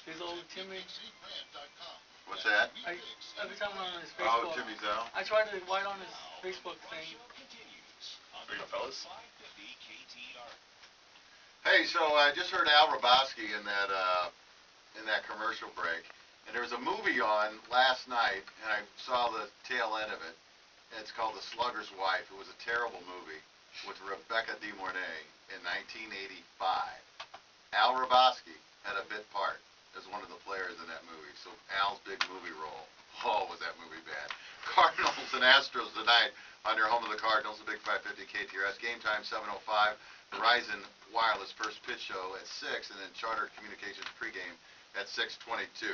His old Timmy. What's that? Every time I'm on his Facebook. Oh, Timmy Zell. I try to write on his Facebook thing. There you go, fellas. Hey, so I just heard Al Rabosky in that commercial break, and there was a movie on last night, and I saw the tail end of it. It's called The Slugger's Wife. It was a terrible movie with Rebecca De Mornay in 1985. Al Rabosky had a bit part as one of the players in that movie, so Al's big movie role. Oh, was that movie bad. Cardinals and Astros tonight on your home of the Cardinals, the Big 550 KTRS. Game time 7:05. Verizon Wireless first pitch show at 6, and then Charter Communications pregame at 6:22.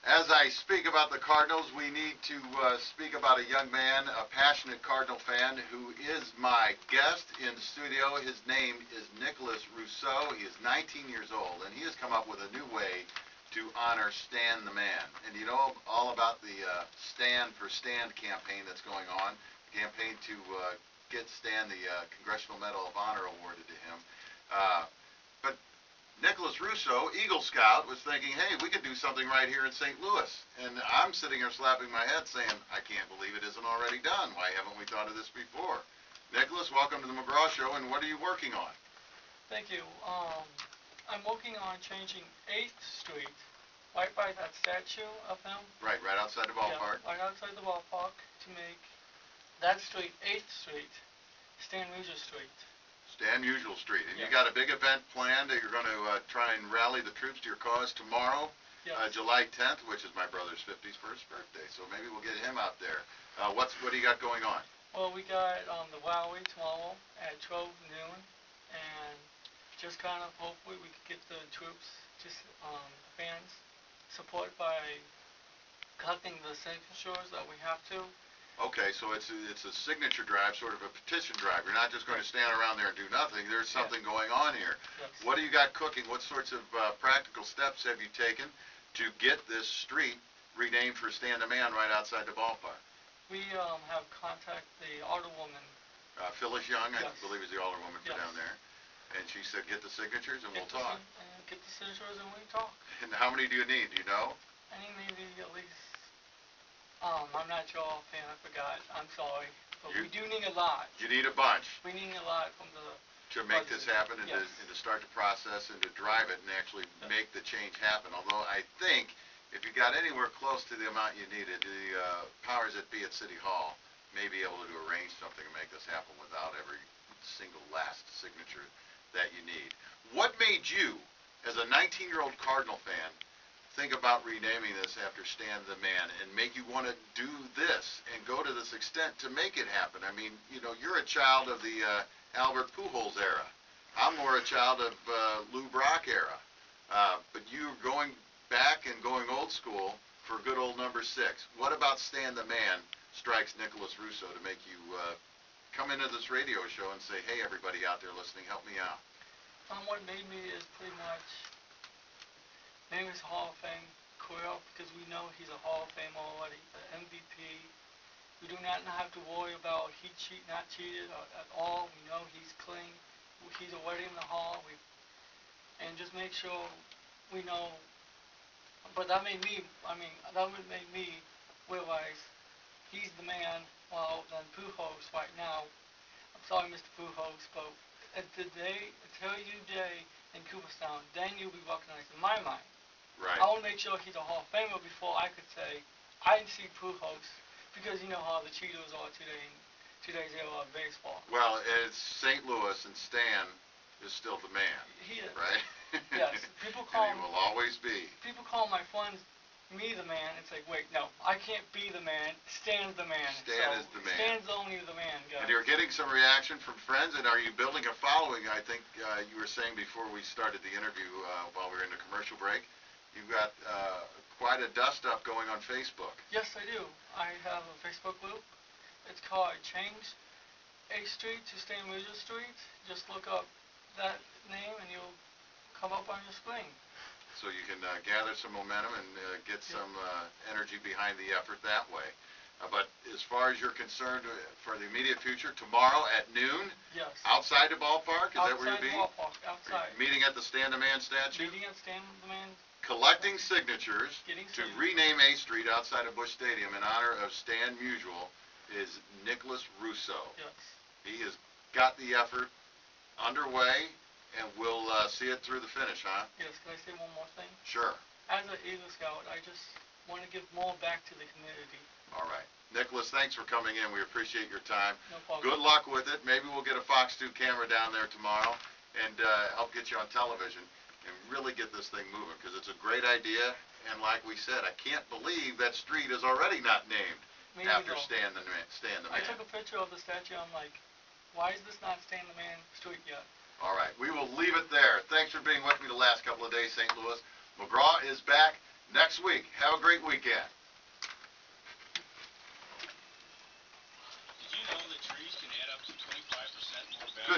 As I speak about the Cardinals, we need to speak about a young man, a passionate Cardinal fan, who is my guest in the studio. His name is Nicholas Rousseau. He is 19 years old, and he has come up with a new way to honor Stan the Man. And you know all about the Stand for Stand campaign that's going on, campaign to get Stan the Congressional Medal of Honor awarded to him. But Nicholas Rousseau, Eagle Scout, was thinking, hey, we could do something right here in St. Louis. And I'm sitting here slapping my head saying, I can't believe it isn't already done. Why haven't we thought of this before? Nicholas, welcome to the McGraw Show, and what are you working on? Thank you. I'm working on changing 8th Street, right by that statue of him. Right outside the ballpark. Yeah, right outside the ballpark, to make that street, 8th Street, Stan Musial Street. Stan Musial Street. And yes. You got a big event planned that you're going to try and rally the troops to your cause tomorrow, yes. July 10th, which is my brother's 51st birthday. So maybe we'll get him out there. What do you got going on? Well, we got the rally tomorrow at 12 noon, and just kind of hopefully we could get the troops, just fans, support by collecting the signatures that we have to. Okay, so it's a signature drive, sort of a petition drive. You're not just going to stand around there and do nothing. There's something going on here. Yes. What do you got cooking? What sorts of practical steps have you taken to get this street renamed for Stan the Man right outside the ballpark? We have contacted the alderwoman. Phyllis Young, yes. I believe is the alderwoman for yes. down there. And she said, get the signatures and we'll talk. Get the signatures and we talk. And how many do you need? Do you know? I need maybe at least... I'm not sure offhand, I forgot. I'm sorry. But we do need a lot. You need a bunch. We need a lot from the... To make this happen and, yes. and to start the process and to drive it and actually yes. make the change happen. Although I think if you got anywhere close to the amount you needed, the powers that be at City Hall may be able to arrange something to make this happen without every single last signature that you need. What made you, as a 19-year-old Cardinal fan, think about renaming this after Stan the Man and make you want to do this and go to this extent to make it happen? I mean, you know, you're a child of the Albert Pujols era. I'm more a child of Lou Brock era. But you're going back and going old school for good old number 6. What about Stan the Man strikes Nicholas Rousseau to make you come into this radio show and say, hey, everybody out there listening, help me out? What made me is pretty much... Maybe it's a Hall of Fame career, because we know he's a Hall of Fame already, the MVP. We do not have to worry about he not cheated at all. We know he's clean. He's already in the Hall. And just make sure we know. But that made me, that would make me realize he's the man, well, than Pujols right now. I'm sorry, Mr. Pujols, but at the day, until you day in Cooperstown, then you'll be recognized in my mind. Right. I want to make sure he's a Hall of Famer before I could say I didn't see Pujols, because you know how the Cheetos are today in today's era of baseball. Well, it's St. Louis, and Stan is still the man. He is. Right? Yes. People call and he will always be. People call my friends me the man. It's like, wait, no, I can't be the man. Stan's the man. Stan is the man. Stan's only the man, guys. And you're getting some reaction from friends, and are you building a following? I think you were saying before we started the interview while we were in the commercial break, you've got quite a dust-up going on Facebook. Yes, I do. I have a Facebook group. It's called Change 8th Street to Stan Musial Street. Just look up that name and you'll come up on your screen. So you can gather some momentum and get some energy behind the effort that way. But as far as you're concerned, for the immediate future, tomorrow at noon, Yes. outside the ballpark, is that where you'll Outside be? ballpark, outside. Meeting at the Stand the Man statue? Meeting at Stand the Man. Collecting signatures Getting to signatures. rename a street outside of Busch Stadium in honor of Stan Musial is Nicholas Russo. Yes. He has got the effort underway, and we'll see it through the finish, huh? Yes, can I say one more thing? Sure. As an Eagle Scout, I just want to give more back to the community. All right. Nicholas, thanks for coming in. We appreciate your time. No problem. Good luck with it. Maybe we'll get a Fox 2 camera down there tomorrow and help get you on television and really get this thing moving, because it's a great idea. And like we said, I can't believe that street is already not named after Stan the Man. I took a picture of the statue. I'm like, why is this not Stan the Man Street yet? All right. We will leave it there. Thanks for being with me the last couple of days, St. Louis. McGraw is back next week. Have a great weekend.